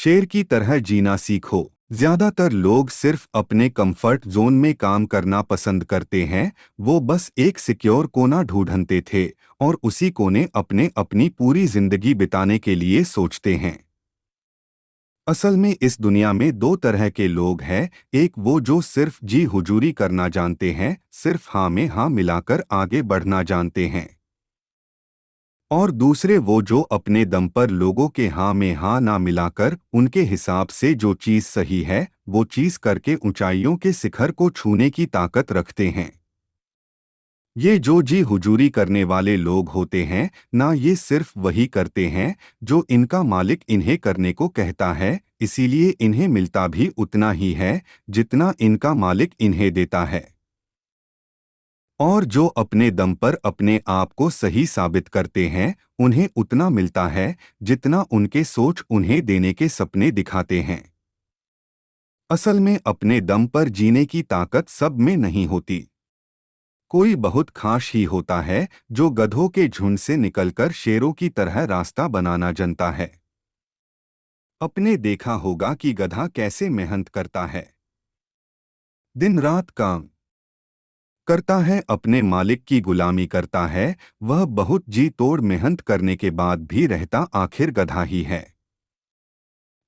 शेर की तरह जीना सीखो। ज्यादातर लोग सिर्फ अपने कंफर्ट जोन में काम करना पसंद करते हैं। वो बस एक सिक्योर कोना ढूंढते थे और उसी कोने अपने अपनी पूरी जिंदगी बिताने के लिए सोचते हैं। असल में इस दुनिया में दो तरह के लोग हैं। एक वो जो सिर्फ जी हुजूरी करना जानते हैं, सिर्फ हाँ में हाँ मिलाकर आगे बढ़ना जानते हैं। और दूसरे वो जो अपने दम पर लोगों के हाँ में हाँ ना मिलाकर उनके हिसाब से जो चीज़ सही है वो चीज़ करके ऊंचाइयों के शिखर को छूने की ताकत रखते हैं। ये जो जी हुजूरी करने वाले लोग होते हैं ना, ये सिर्फ वही करते हैं जो इनका मालिक इन्हें करने को कहता है, इसीलिए इन्हें मिलता भी उतना ही है जितना इनका मालिक इन्हें देता है। और जो अपने दम पर अपने आप को सही साबित करते हैं उन्हें उतना मिलता है जितना उनके सोच उन्हें देने के सपने दिखाते हैं। असल में अपने दम पर जीने की ताकत सब में नहीं होती। कोई बहुत खास ही होता है जो गधों के झुंड से निकलकर शेरों की तरह रास्ता बनाना जानता है। अपने देखा होगा कि गधा कैसे मेहनत करता है, दिन रात काम करता है, अपने मालिक की गुलामी करता है। वह बहुत जी तोड़ मेहनत करने के बाद भी रहता आखिर गधा ही है।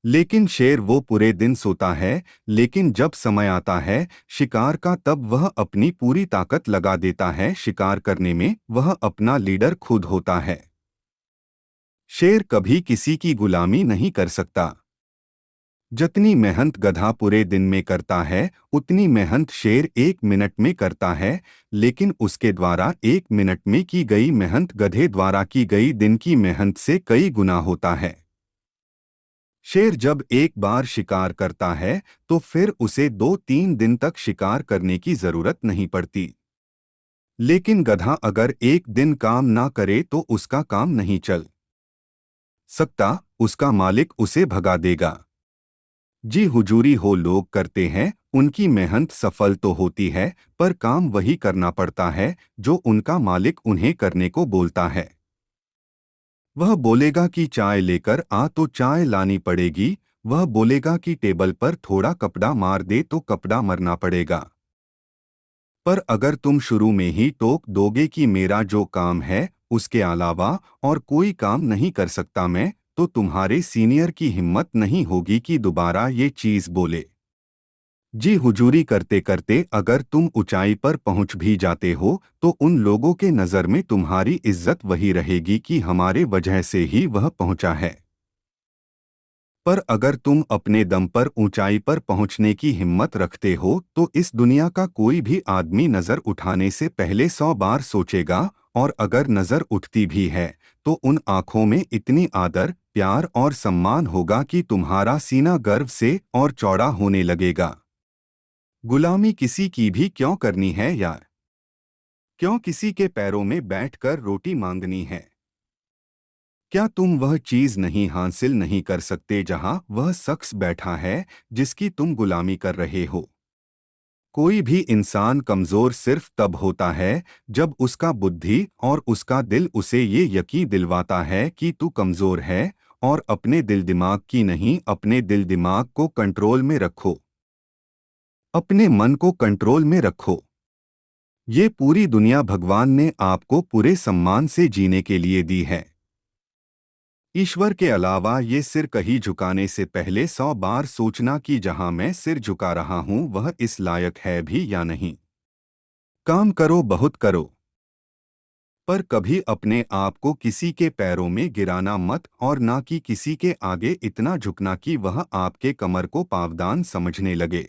लेकिन शेर वो पूरे दिन सोता है, लेकिन जब समय आता है शिकार का तब वह अपनी पूरी ताकत लगा देता है शिकार करने में। वह अपना लीडर खुद होता है। शेर कभी किसी की गुलामी नहीं कर सकता। जितनी मेहनत गधा पूरे दिन में करता है उतनी मेहनत शेर एक मिनट में करता है, लेकिन उसके द्वारा एक मिनट में की गई मेहनत गधे द्वारा की गई दिन की मेहनत से कई गुना होता है। शेर जब एक बार शिकार करता है तो फिर उसे 2-3 दिन तक शिकार करने की जरूरत नहीं पड़ती। लेकिन गधा अगर एक दिन काम ना करे तो उसका काम नहीं चल सकता, उसका मालिक उसे भगा देगा। जी हुजूरी हो लोग करते हैं, उनकी मेहनत सफल तो होती है पर काम वही करना पड़ता है जो उनका मालिक उन्हें करने को बोलता है। वह बोलेगा कि चाय लेकर आ तो चाय लानी पड़ेगी, वह बोलेगा कि टेबल पर थोड़ा कपड़ा मार दे तो कपड़ा मरना पड़ेगा। पर अगर तुम शुरू में ही टोक दोगे कि मेरा जो काम है उसके अलावा और कोई काम नहीं कर सकता मैं, तो तुम्हारे सीनियर की हिम्मत नहीं होगी कि दोबारा ये चीज बोले। जी हुजूरी करते करते अगर तुम ऊंचाई पर पहुंच भी जाते हो तो उन लोगों के नज़र में तुम्हारी इज्जत वही रहेगी कि हमारे वजह से ही वह पहुंचा है। पर अगर तुम अपने दम पर ऊंचाई पर पहुंचने की हिम्मत रखते हो तो इस दुनिया का कोई भी आदमी नज़र उठाने से पहले 100 बार सोचेगा, और अगर नज़र उठती भी है तो उन आँखों में इतनी आदर प्यार और सम्मान होगा कि तुम्हारा सीना गर्व से और चौड़ा होने लगेगा। गुलामी किसी की भी क्यों करनी है यार? क्यों किसी के पैरों में बैठकर रोटी मांगनी है? क्या तुम वह चीज नहीं हासिल नहीं कर सकते जहां वह शख्स बैठा है जिसकी तुम गुलामी कर रहे हो? कोई भी इंसान कमजोर सिर्फ तब होता है जब उसका बुद्धि और उसका दिल उसे ये यकीन दिलवाता है कि तू कमजोर है। और अपने दिल दिमाग की नहीं, अपने दिल दिमाग को कंट्रोल में रखो। अपने मन को कंट्रोल में रखो। ये पूरी दुनिया भगवान ने आपको पूरे सम्मान से जीने के लिए दी है। ईश्वर के अलावा ये सिर कहीं झुकाने से पहले 100 बार सोचना कि जहां मैं सिर झुका रहा हूं वह इस लायक है भी या नहीं। काम करो, बहुत करो, पर कभी अपने आप को किसी के पैरों में गिराना मत, और ना कि किसी के आगे इतना झुकना कि वह आपके कमर को पावदान समझने लगे।